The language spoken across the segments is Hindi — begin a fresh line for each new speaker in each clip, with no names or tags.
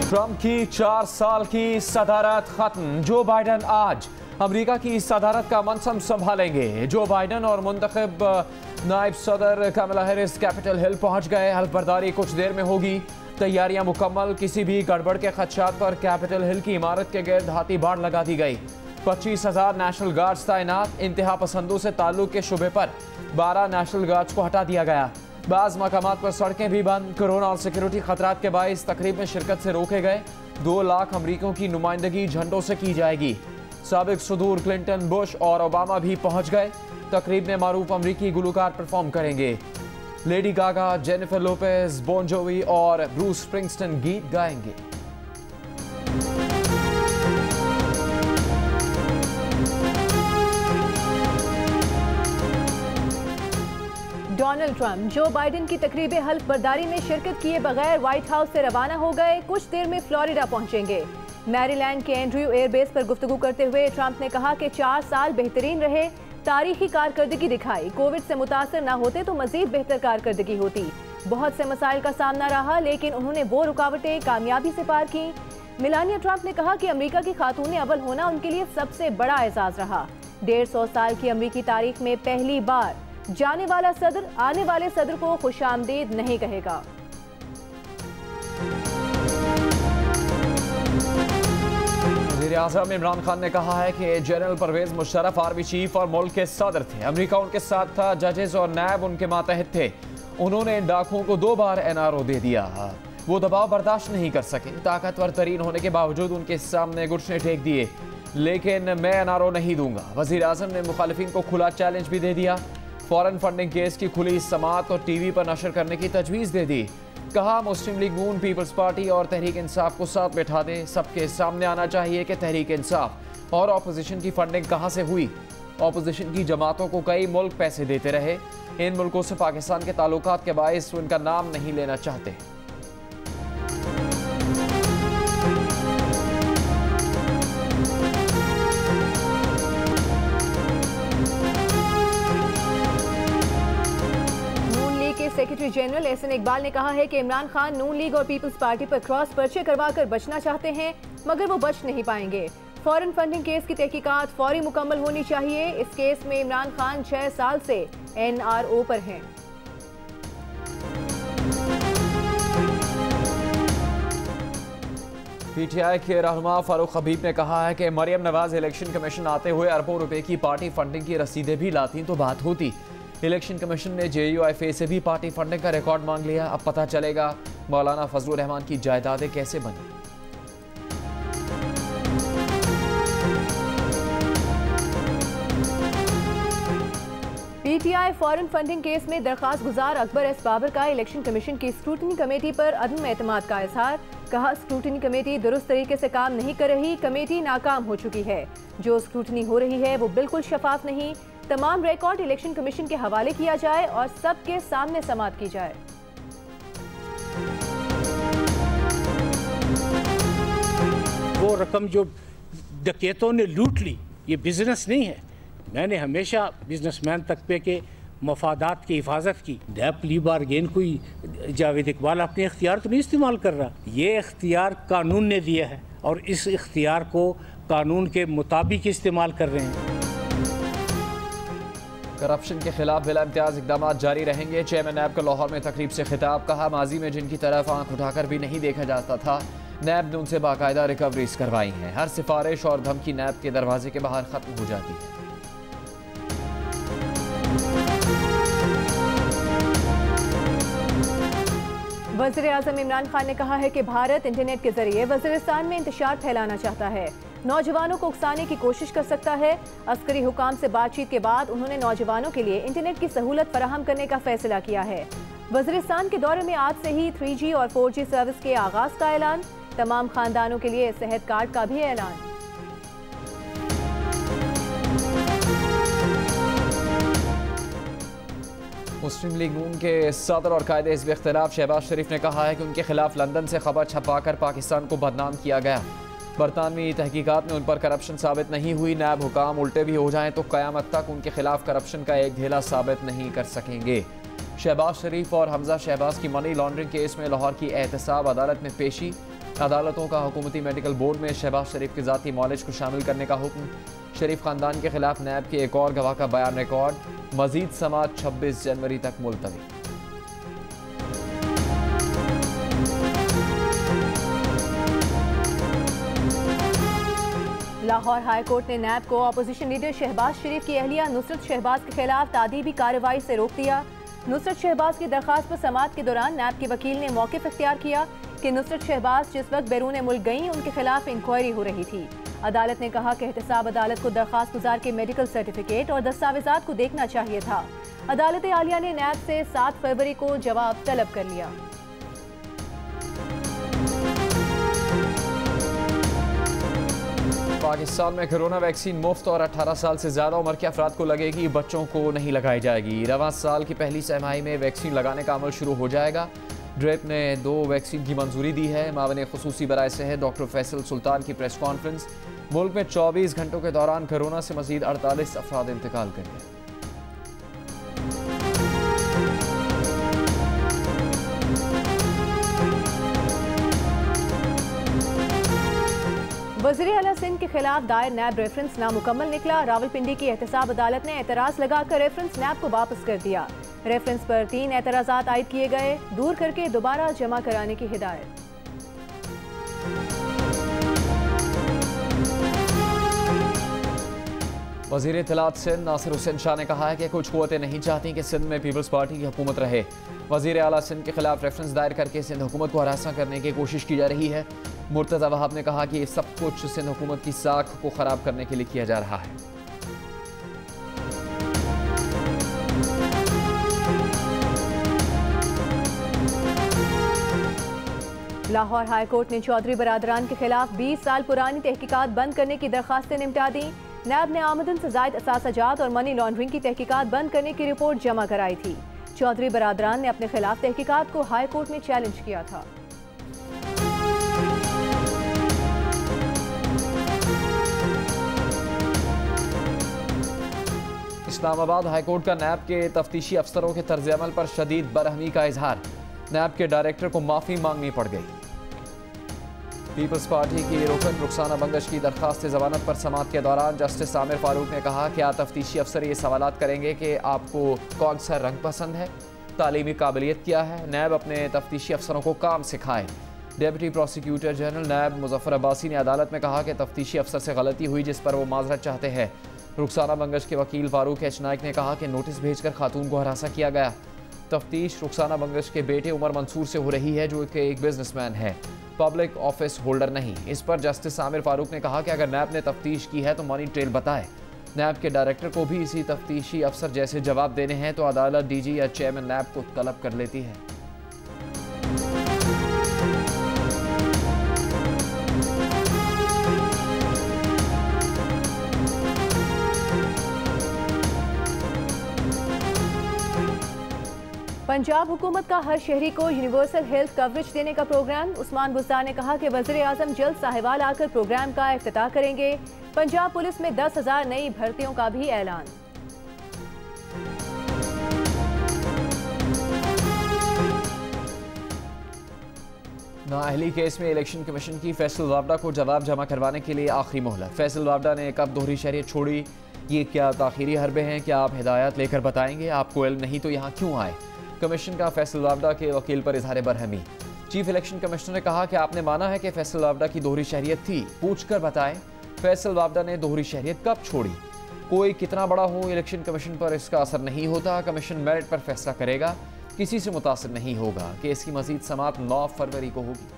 ट्रंप की 4 साल की सदारत खत्म। जो बाइडन आज अमेरिका की सदारत का मनसब संभालेंगे। जो बाइडन और मुंतखब नायब सदर कमला हैरिस कैपिटल हिल पहुंच गए। हल्फबर्दारी कुछ देर में होगी। तैयारियां मुकम्मल। किसी भी गड़बड़ के खदशात पर कैपिटल हिल की इमारत के गिर्द हाथी बाढ़ लगा दी गई। 25,000 नेशनल गार्ड्स तैनात। इंतहा पसंदों से ताल्लुक के शुबे पर 12 नेशनल गार्ड्स को हटा दिया गया। बाज़ मकामात पर सड़कें भी बंद। कोरोना और सिक्योरिटी खतरात के बाइस तकरीब में शिरकत से रोके गए। 2 लाख अमरीकियों की नुमाइंदगी झंडों से की जाएगी। साबिक सदूर क्लिंटन, बुश और ओबामा भी पहुंच गए। तकरीब में मारूफ अमरीकी गुलकार परफॉर्म करेंगे। Lady Gaga, Jennifer Lopez, Bon Jovi और ब्रूस स्प्रिंगस्टन गीत गाएंगे।
डोनाल्ड ट्रंप जो बाइडेन की तकरीब हल्फ बर्दारी में शिरकत किए बगैर व्हाइट हाउस से रवाना हो गए। कुछ देर में फ्लोरिडा पहुंचेंगे। मैरीलैंड के एंड्रयू एयरबेस पर गुफ्तगू करते हुए ट्रंप ने कहा कि 4 साल बेहतरीन रहे। तारीखी कारकर्दगी दिखाई। कोविड से मुतासर न होते तो मजीद बेहतर कारकर्दगी होती। बहुत से मसाइल का सामना रहा, लेकिन उन्होंने वो रुकावटें कामयाबी से पार की। मेलानिया ट्रंप ने कहा कि अमेरिका की खातून अव्वल होना उनके लिए सबसे बड़ा एजाज रहा। 150 साल की अमेरिकी तारीख में पहली बार जाने वाला सदर आने वाले सदर को खुशामदीद नहीं कहेगा।
वज़ीर-ए-आज़म इमरान खान ने कहा है कि general Parvez Musharraf army chief और मुल्क के सदर थे। अमेरिका उनके साथ था। जजेस और नैब उनके मातहत थे। उन्होंने डाकुओं को 2 बार NRO दे दिया। वो दबाव बर्दाश्त नहीं कर सके। ताकतवर तरीन होने के बावजूद उनके सामने घुटने टेक दिए, लेकिन मैं NRO नहीं दूंगा। वज़ीर-ए-आज़म ने मुखालिफिन को खुला चैलेंज भी दे दिया। फॉरेन फंडिंग केस की खुली समाअत और TV पर नशर करने की तजवीज़ दे दी। कहा मुस्लिम लीग नून, पीपल्स पार्टी और तहरीक इंसाफ को साथ बैठा दें। सबके सामने आना चाहिए कि तहरीक इंसाफ और अपोजिशन की फंडिंग कहां से हुई। अपोजिशन की जमातों को कई मुल्क पैसे देते रहे। इन मुल्कों से पाकिस्तान के ताल्लुकात के बायस उनका नाम नहीं लेना चाहते।
सेक्रेटरी जनरल एहसन इकबाल ने कहा है कि इमरान खान नून लीग और पीपल्स पार्टी पर क्रॉस पर्चे करवाकर बचना चाहते हैं, मगर वो बच नहीं पाएंगे। फॉरेन फंडिंग केस की तहकीकात फौरी मुकम्मल होनी चाहिए। इस केस में इमरान खान 6 साल से NRO पर हैं।
PTI के रहनुमा फारूक हबीब ने कहा है कि मरियम नवाज इलेक्शन कमीशन आते हुए अरबों रुपए की पार्टी फंडिंग की रसीदें भी लाती तो बात होती। इलेक्शन कमीशन ने JUIFA से भी पार्टी फंडिंग का रिकॉर्ड मांग लिया। अब पता चलेगा मौलाना फजलुर रहमान की जायदादें कैसे बनी।
PTI फॉरेन फंडिंग केस में दरखास्त गुजार अकबर एस बाबर का इलेक्शन कमीशन की स्क्रूटनी कमेटी पर अदम एतमाद का इजहार। कहा स्क्रूटनी कमेटी दुरुस्त तरीके से काम नहीं कर रही। कमेटी नाकाम हो चुकी है। जो स्क्रूटनी हो रही है वो बिल्कुल शफाफ नहीं। तमाम रिकॉर्ड इलेक्शन कमीशन के हवाले किया जाए और सबके सामने समाअत की जाए।
वो रकम जो डकैतों ने लूट ली, ये बिजनेस नहीं है। मैंने हमेशा बिजनेसमैन तबके के मफादात की हिफाजत की। नैब प्ली बारगेन कोई जावेद इकबाल अपने इख्तियार तो नहीं इस्तेमाल कर रहा। ये इख्तियार कानून ने दिया है और इस इख्तियार को कानून के मुताबिक इस्तेमाल कर रहे हैं।
करप्शन के खिलाफ बिला इम्तियाज इकदाम जारी रहेंगे। चेयरमैन नैब का लाहौर में तकरीब से खिताब। कहा माजी में जिनकी तरफ आंख उठाकर भी नहीं देखा जाता था, नैब ने उनसे बाकायदा रिकवरीज करवाई हैं। हर सिफारिश और धमकी नैब के दरवाजे के बाहर खत्म हो जाती है।
वज़ीर-ए-आज़म इमरान खान ने कहा है कि भारत इंटरनेट के जरिए वज़ीरिस्तान में इंतशार फैलाना चाहता है। नौजवानों को उकसाने की कोशिश कर सकता है। अस्करी हुकाम से बातचीत के बाद उन्होंने नौजवानों के लिए इंटरनेट की सहूलत फराहम करने का फैसला किया है। वज़ीरिस्तान के दौरे में आज से ही 3G और 4G सर्विस के आगाज का ऐलान। तमाम खानदानों के लिए सेहत कार्ड का भी ऐलान।
मुस्लिम लीग नून के सदर और कायदे हिज़्ब इख्तिलाफ शहबाज शरीफ ने कहा है कि उनके खिलाफ लंदन से खबर छपाकर पाकिस्तान को बदनाम किया गया। बरतानवी तहकीकात में उन पर करप्शन साबित नहीं हुई। नैब हुकाम उल्टे भी हो जाएं तो क़यामत तक उनके खिलाफ करप्शन का एक ढेला साबित नहीं कर सकेंगे। शहबाज शरीफ और हमजा शहबाज की मनी लॉन्ड्रिंग केस में लाहौर की एहतसाब अदालत में पेशी। अदालतों का हुकूमती मेडिकल बोर्ड में शहबाज शरीफ के ज़ाती मॉलेज को शामिल करने का हुक्म। शरीफ खानदान के खिलाफ नैब के एक और गवाह का बयान रिकॉर्ड। मजीद समाअत 26 जनवरी तक मुलतवी।
लाहौर हाई कोर्ट ने नैब को अपोजिशन लीडर शहबाज शरीफ की अहलिया नुसरत शहबाज के खिलाफ तादीबी कार्रवाई से रोक दिया। नुसरत शहबाज की दरखास्त पर समाअत के दौरान नैब के वकील ने मौक़िफ़ इख्तियार किया कि नुसरत शहबाज जिस वक्त बैरून मुल्क गईं उनके खिलाफ इंक्वायरी हो रही थी। अदालत ने कहा कि एहतसाब अदालत को दरखास्त गुजार के मेडिकल सर्टिफिकेट और दस्तावेजात को देखना चाहिए था। अदालत आलिया ने नैब से 7 फरवरी को जवाब तलब कर लिया।
पाकिस्तान में कोरोना वैक्सीन मुफ्त और 18 साल से ज़्यादा उम्र के अफराद को लगेगी, बच्चों को नहीं लगाई जाएगी। रवां साल की पहली छमाही में वैक्सीन लगाने का अमल शुरू हो जाएगा। ड्रेप ने 2 वैक्सीन की मंजूरी दी है। मावन खुसूसी बराए सेहत डॉक्टर फैसल सुल्तान की प्रेस कॉन्फ्रेंस। मुल्क में 24 घंटों के दौरान कोरोना से मजीद 48 अफराद इंतकाल कर गए।
वज़ीर आला सिंध के खिलाफ दायर नैब रेफरेंस नामुकम्मल निकला। रावलपिंडी की एहतसाब अदालत ने एतराज़ लगाकर रेफरेंस नैब को वापस कर दिया। रेफरेंस पर 3 एतराज़ात आयद किए गए, दूर करके दोबारा जमा कराने की हिदायत।
वज़ीर इत्तलात सिंध नासिर हुसैन शाह ने कहा है कि कुछ क़ुव्वतें नहीं चाहती कि सिंध में पीपल्स पार्टी की हुकूमत रहे। वज़ीर आला सिंध के खिलाफ रेफरेंस दायर करके सिंध हुकूमत को हरासा करने की कोशिश की जा रही है। मुर्तज़ा वहाब ने कहा कि ये सब कुछ सिंध हुकूमत की साख को ख़राब करने के लिए किया जा रहा है।
लाहौर हाई कोर्ट ने चौधरी बरादरान के खिलाफ 20 साल पुरानी तहकीकात बंद करने की दरखास्तें निपटा दी। नैब ने आमदन से ज़ायद असासाजात और मनी लॉन्ड्रिंग की तहकीकात बंद करने की रिपोर्ट जमा कराई थी। चौधरी बरादरान ने अपने खिलाफ तहकीकात को हाई कोर्ट में चैलेंज किया था।
इस्लामाबाद हाई कोर्ट का नैब के तफ्तीशी अफसरों के तर्ज अमल पर शदीद बरहमी का इजहार। नैब के डायरेक्टर को माफ़ी मांगनी पड़ गई। पीपल्स पार्टी की रुकन रुखसाना बंगश की दरखास्त ज़मानत पर समाअत के दौरान जस्टिस आमिर फारूक ने कहा कि तफ्तीशी अफसर ये सवालात करेंगे कि आपको कौन सा रंग पसंद है, तालीमी काबिलियत क्या है। नैब अपने तफ्तीशी अफसरों को काम सिखाए। डेप्यूटी प्रोसिक्यूटर जनरल नैब मुजफ्फर अब्बासी ने अदालत में कहा कि तफ्तीशी अफसर से गलती हुई जिस पर वो माजरत चाहते हैं। रुखसाना बंगश के वकील फारूक एच नाइक ने कहा कि नोटिस भेजकर खातून को हरासा किया गया। तफ्तीश रुखसाना बंगश के बेटे उमर मंसूर से हो रही है जो कि एक बिजनेसमैन है, पब्लिक ऑफिस होल्डर नहीं। इस पर जस्टिस आमिर फारूक ने कहा कि अगर नैब ने तफ्तीश की है तो मनी ट्रेल बताए। नैब के डायरेक्टर को भी इसी तफ्तीशी अफसर जैसे जवाब देने हैं तो अदालत डीजी या चेयरमैन नैब को तलब कर लेती है।
पंजाब हुकूमत का हर शहरी को यूनिवर्सल हेल्थ कवरेज देने का प्रोग्राम। उस्मान बुज़दार ने कहा कि वज़ीर आज़म जल्द साहिवाल आकर प्रोग्राम का इफ्तिताह करेंगे। पंजाब पुलिस में 10,000 नई भर्तियों का भी ऐलान।
नाअहली केस में इलेक्शन कमीशन की फैसल वावडा को जवाब जमा करवाने के लिए आखिरी मोहलत। फैसल वावडा ने कब दोहरी शहरियत छोड़ी, ये क्या ताखीरी हरबे हैं, क्या आप हिदायत लेकर बताएंगे, आपको इल्म नहीं तो यहाँ क्यों आए। कमीशन का फैसल वावडा के वकील पर इजहार बरहमी। चीफ इलेक्शन कमिश्नर ने कहा कि आपने माना है कि फैसल वावडा की दोहरी शहरियत थी, पूछ कर बताएं फैसल वावडा ने दोहरी शहरियत कब छोड़ी। कोई कितना बड़ा हो, इलेक्शन कमीशन पर इसका असर नहीं होता। कमीशन मेरिट पर फैसला करेगा, किसी से मुतासिर नहीं होगा। केस की मजीद समाअत 9 फरवरी को होगी।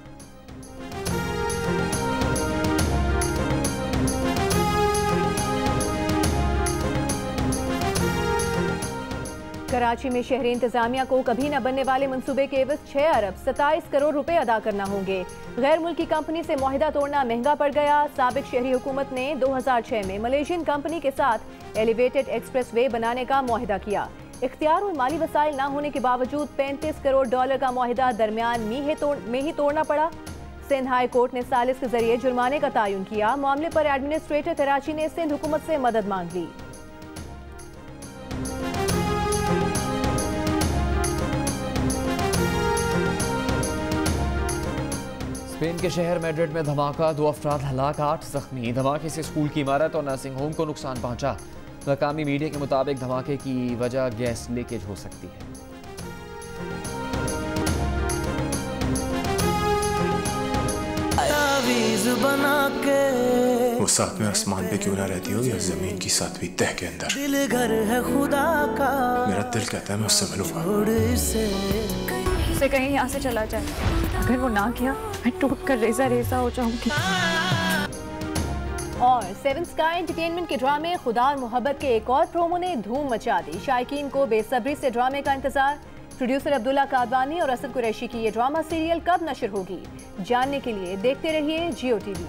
कराची में शहरी इंतजामिया को कभी न बनने वाले मंसूबे के एवज 6 अरब 27 करोड़ रुपए अदा करना होंगे। गैर मुल्की कंपनी से मुआहिदा तोड़ना महंगा पड़ गया। साबिक शहरी हुकूमत ने 2006 में मलेशियन कंपनी के साथ एलिवेटेड एक्सप्रेस वे बनाने का मुआहिदा किया। इख्तियार और माली वसाइल न होने के बावजूद $35 करोड़ का मुआहिदा दरमियान में ही तोड़ना पड़ा। सिंध हाई कोर्ट ने सालिस के जरिए जुर्माने का तयन किया। मामले पर एडमिनिस्ट्रेटर कराची ने सिंध हुकूमत से मदद मांग ली।
स्पेन के शहर मैड्रिड में धमाका, 2 अफराद हलाक, 8 जख्मी। धमाके से स्कूल की इमारत और नर्सिंग होम को नुकसान पहुंचा। मकामी मीडिया के मुताबिक धमाके की वजह गैस लीकेज हो सकती है।
वो सातवें आसमान पे क्यों ना रहती हो या जमीन की 7वीं तह के अंदर।
दिल घर है खुदा का,
मेरा दिल कहता है मैं उससे मिलूंगा।
उसे कहीं यहाँ से चला जाए, अगर वो ना किया मैं टूट कर रेजा रेजा हो जाऊंगी।
और सेवन स्काई एंटरटेनमेंट के ड्रामे खुदा और मोहब्बत के एक और प्रोमो ने धूम मचा दी। शायकीन को बेसब्री से ड्रामे का इंतजार। प्रोड्यूसर अब्दुल्ला कादवानी और असद कुरैशी की ये ड्रामा सीरियल कब नशर होगी, जानने के लिए देखते रहिए जियो टीवी।